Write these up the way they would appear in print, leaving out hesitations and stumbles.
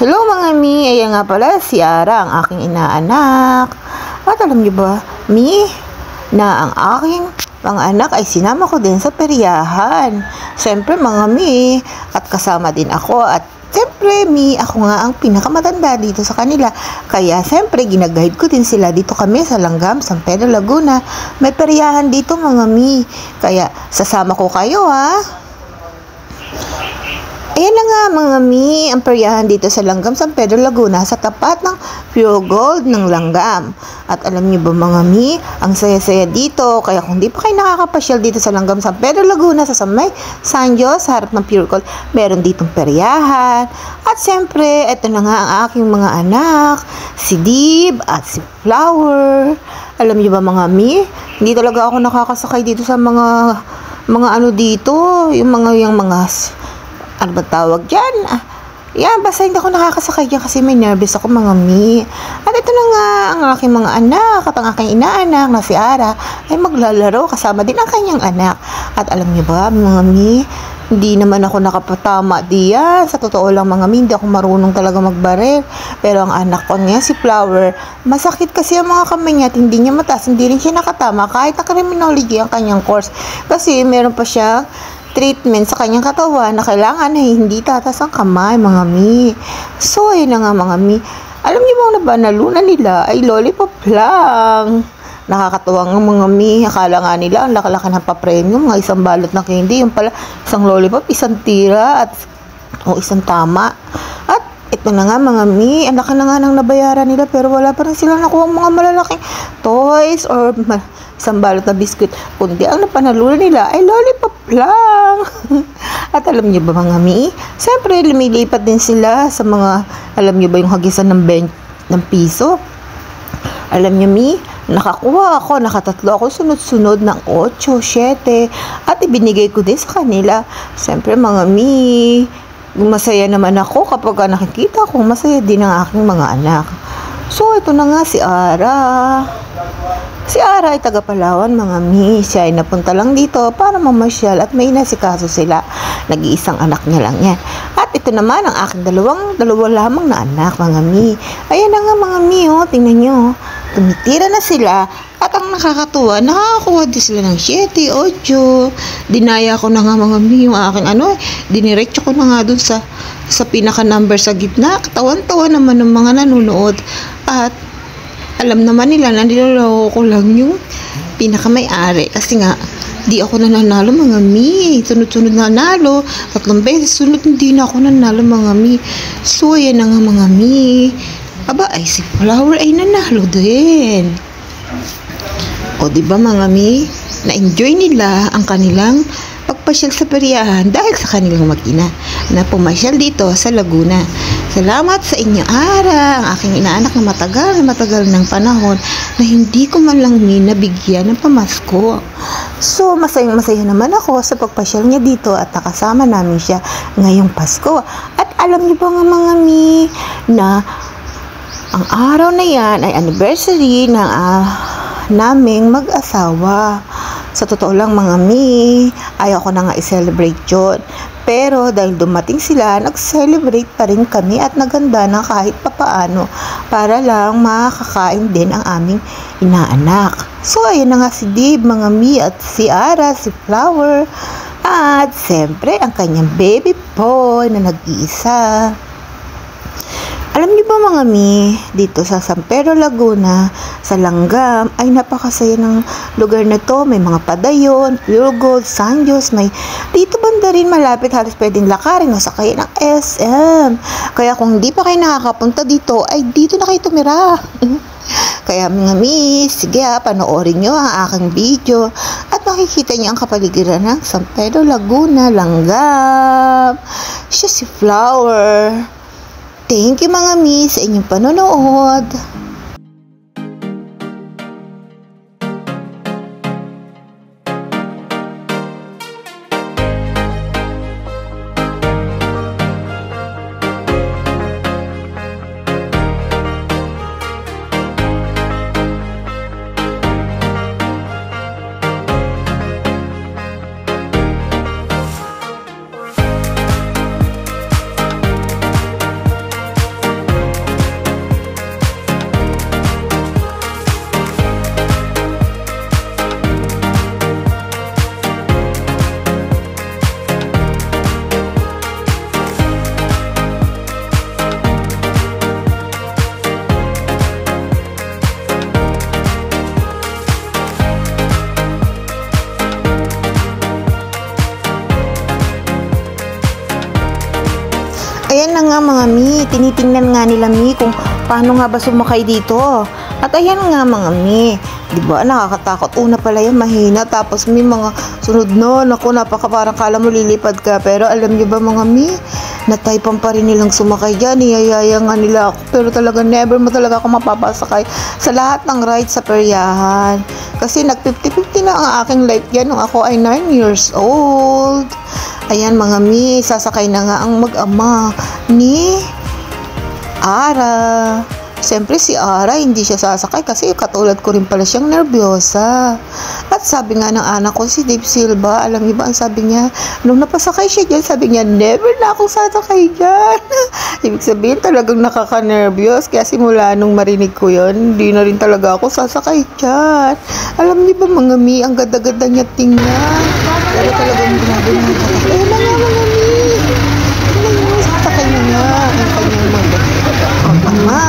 Hello mga mi, ayan nga pala si Ara, ang aking inaanak. At alam niyo ba, mi, na ang aking mga anak ay sinama ko din sa peryahan. Siyempre mga mi, at kasama din ako at siyempre mi, ako nga ang pinakamatanda dito sa kanila. Kaya siyempre ginaguide ko din sila. Dito kami sa Langgam, San Pedro, Laguna. May peryahan dito mga mi. Kaya sasama ko kayo ha. Ayan na nga mga mi, ang peryahan dito sa Langgam, San Pedro, Laguna, sa tapat ng Pure Gold ng Langgam. At alam niyo ba mga mi, ang saya-saya dito. Kaya kung di pa kayo nakakapasyal dito sa Langgam, San Pedro, Laguna, sa may San Jose, sa harap ng Pure Gold, meron ditong peryahan. At siyempre, ito na nga ang aking mga anak, si Dib at si Flower. Alam niyo ba mga mi, hindi talaga ako nakakasakay dito sa mga ano dito, yung mga ano ba tawag dyan? Yan, basta hindi ako nakakasakay dyan kasi may nervous ako mga mi. At ito na nga ang aking mga anak at ang aking inaanak na si Ara ay maglalaro kasama din ang kanyang anak. At alam niyo ba mga mi, hindi naman ako nakapatama diyan. Sa totoo lang mga mi, hindi ako marunong talaga magbaril. Pero ang anak ko niya, si Flower, masakit kasi ang mga kamay niya at hindi niya mataas. Hindi rin siya nakatama kahit na criminology ang kanyang course. Kasi meron pa siya treatment sa kanyang katawan na kailangan ay hindi tatas ang kamay mga mi. So ayun na nga mga mi, alam niyo bang nabanalunan nila ay lollipop lang. Nakakatuwa ng mga mi, akala nga nila ang laki-laki ng pa-premium, mga isang balot na candy, yung pala isang lollipop, isang tira at isang tama. At ito na nga mga mi, ang laki na nga ng nabayaran nila pero wala pa rin sila nakuha mga malalaking toys or isang balot na biskuit, kundi ang napanalunan nila ay lollipop lang. At alam niyo ba mga mi, siyempre lumilipat din sila sa mga, alam niyo ba yung hagisan ng piso? Alam niyo mi, nakakuha ako, nakatatlo ako sunod-sunod ng 8, 7 at ibinigay ko din sa kanila. Siyempre mga mi, masaya naman ako kapag nakikita kong masaya din ang aking mga anak. So ito na nga si Ara. Si Ara ay taga Palawan mga mi. Siya ay napunta lang dito para mamasyal at may inasikaso sila. Nag-iisang anak niya lang yan. At ito naman ang aking dalawa lamang na anak mga mi. Ayan na nga mga mi, oh, tingnan nyo. Tumitira na sila at ang nakakatuwa, nakakakuha din sila ng 7, 8. Dinaya ko na nga mga mi yung aking diniretso ko na nga dun sa pinaka-number sa gitna. Katawan-tawa naman ng mga nanonood. At alam naman nila na niloloko ko lang yung pinaka-may-ari kasi nga di ako nanalo mga mi. Sunod-sunod nanalo, 3 beses sunod hindi na ako nanalo mga mi. So ayan na nga mga mi, aba ay si Flower ay nanalo din. O diba mga mi, na-enjoy nila ang kanilang pagpasyal sa peryahan dahil sa kanilang mag-ina na pumasyal dito sa Laguna. Salamat sa inyo Ara, ang aking inaanak na matagal ng panahon na hindi ko man lang nabigyan ng pamasko. So masayang-masaya naman ako sa pagpasyal niya dito at nakasama namin siya ngayong Pasko. At alam niyo ba nga mga mi, na ang araw na yan ay anniversary ng naming mag-asawa. Sa totoo lang mga mi, ayaw ko na nga i-celebrate yun. Pero dahil dumating sila, nag-celebrate pa rin kami at naganda na kahit papaano para lang makakain din ang aming inaanak. So ayun na nga si Dib mga mi at si Ara, si Flower at siyempre ang kanyang baby boy na nag-iisa. Alam niyo ba mga mi, dito sa San Pedro, Laguna, sa Langgam, ay napakasaya ng lugar na to. May mga padayon, Pure Gold, San Jose, may dito banda rin malapit, halos pwedeng lakarin o sakay ng SM. Kaya kung hindi pa kayo nakakapunta dito, ay dito na kayo tumira. Kaya mga mi, sige panoorin nyo ang aking video at makikita nyo ang kapaligiran ng San Pedro, Laguna, Langgam. Siya si Flower. Thank you mga mi sa inyong panonood. mga mi, tinitingnan nga nila mi kung paano nga ba sumakay dito. At ayan nga mga mi, di ba nakakatakot. Una pala yan mahina, tapos may mga sunod no, naku napaka parang kala mo lilipad ka. Pero alam niyo ba mga mi, nataypan pa rin nilang sumakay dyan, niyayaya nga nila ako. Pero talaga never mo talaga ako mapapasakay sa lahat ng rides sa peryahan. Kasi nag 50-50 na ang aking life dyan nung ako ay 9 years old. Ayan mga mi, sasakay na nga ang mag-ama ni Ara. Siyempre si Ara hindi siya sasakay kasi katulad ko rin pala siyang nervyosa. At sabi nga ng anak ko si Dave Silva, alam niyo ba ang sabi niya? Nung napasakay siya dyan, sabi niya, never na akong sasakay dyan. Ibig sabihin talagang nakaka-nervyos. Kaya simula nung marinig ko yun, hindi na rin talaga ako sasakay dyan. Alam niyo ba mga mi, ang ganda-ganda niya tingnan. Pero talagang grabe na nakakasakay. Ayun na nga mga mi. Sasakay niya nga ang kanyang mag-ama.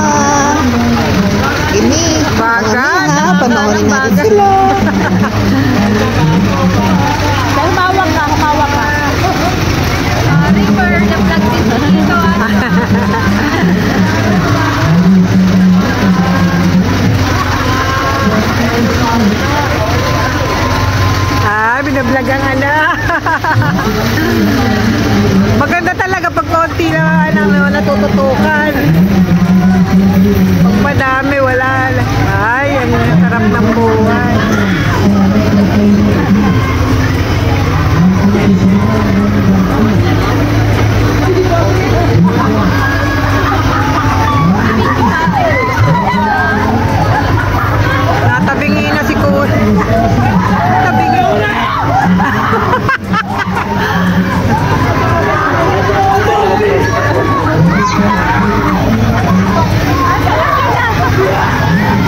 Ini, Baga, panoorin natin sila. Humawak ka, humawak ka. Sorry for the vlog dito. Binablog ang maganda talaga pag konti na natututukan. Pag madami, wala. Ay, ang sarap ng buhay. Natabingi na si Kuya. Natabingi na.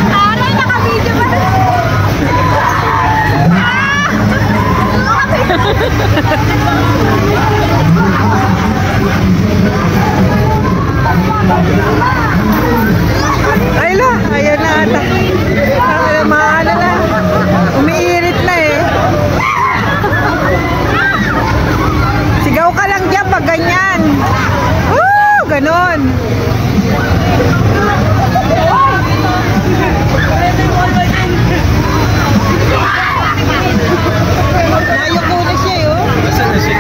Aray, naka-video ba? Ay la, ayan na ata. Maano na. Umiirit na eh. Sigaw ka lang dyan pag ganyan. Woo! Ganon. Nayoko na siya eh, oh. Nasaan na siya?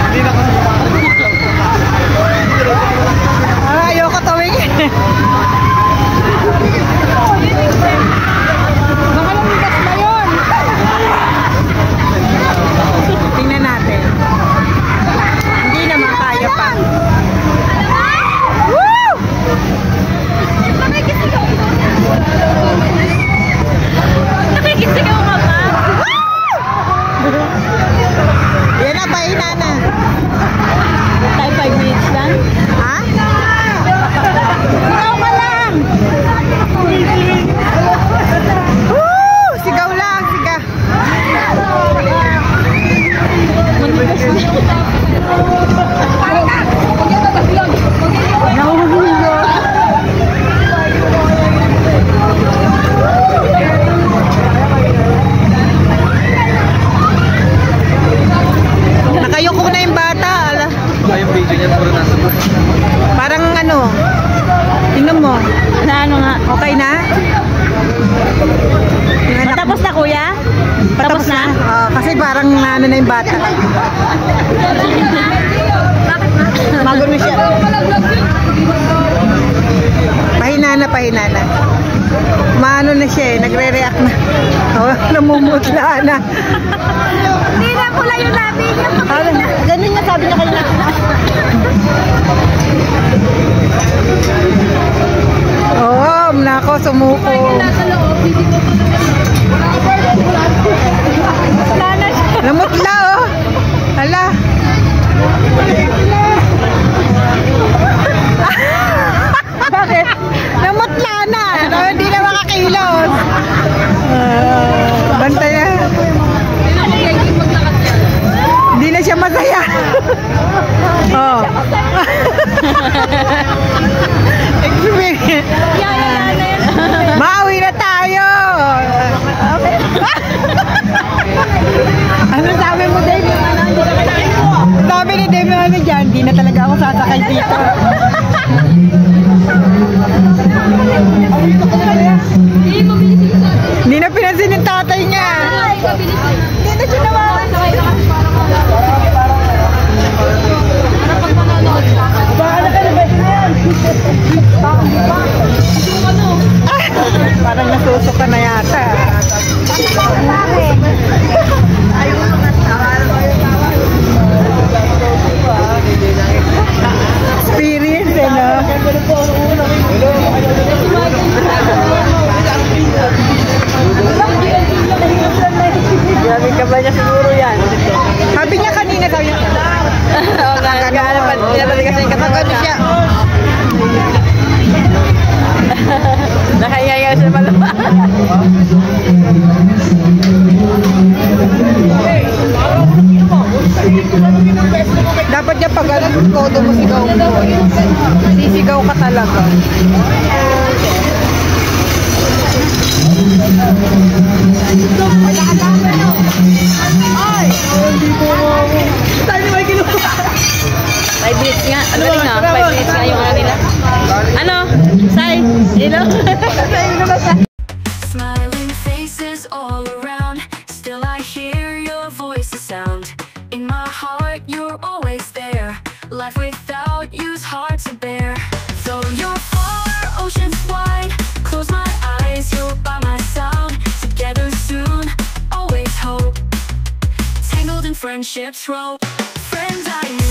Hindi na ko. Ayoko tawagin. Baka lumigas ba yun? Tingnan natin. Hindi naman kaya pa. Woo! Nakikisigaw ka ba? Yan na, pahina na. Tayo 5 minutes lang? Ha? Sigaw ka lang! Woo! Sigaw lang, sigaw! Nakayoko na yung bata, ala. Yung video niya puro nasa Parang ano, tingnan mo. Na ano nga? Okay na? Patapos na kuya? Patapos na? Kasi parang ano na yung bata. Magulo siya. Pahina na. Maano na siya eh, nagre-react na. Oh, namumutla na. Hindi na pula yung labi niya. Ganun nga sabi niya kanina. Oo, nako, sumuko. Namutla oh. Hala. Bakit? Namutla na. Hindi na makakilos. Bantay na. Hindi na siya masaya. Oh. Mauwi na tayo. Okay. Ano sabi mo, Dave? Sabi ni Dave, ano dyan? Hindi na talaga ako sasakay. kayo dito. Hindi na pinansin yung tatay niya. Hindi na siya naman. Parang nasusuka na yata. Experience eh, no? Grabe ka ba niya siguro yan? Sabi niya kanina daw yun. Oo nga, pinapati kasi yung katawan niya. Siya. Nakahiya siya pala. Dapat niya pag todo mo sigaw mo. Sisigaw ka talaga. Ay! Hindi ko tayo may kinuha. 5 minutes nga. Ano rin nga? 5 minutes nga yung ano nila. Ano? Sai? Hello? Smiling faces all around. Still I hear your voice a sound. In my heart you're always there. Life without you's hard to bear. Though you're far, oceans wide. Close my eyes, you're by my side. Together soon, always hope. Tangled in friendship's rope. Friends I knew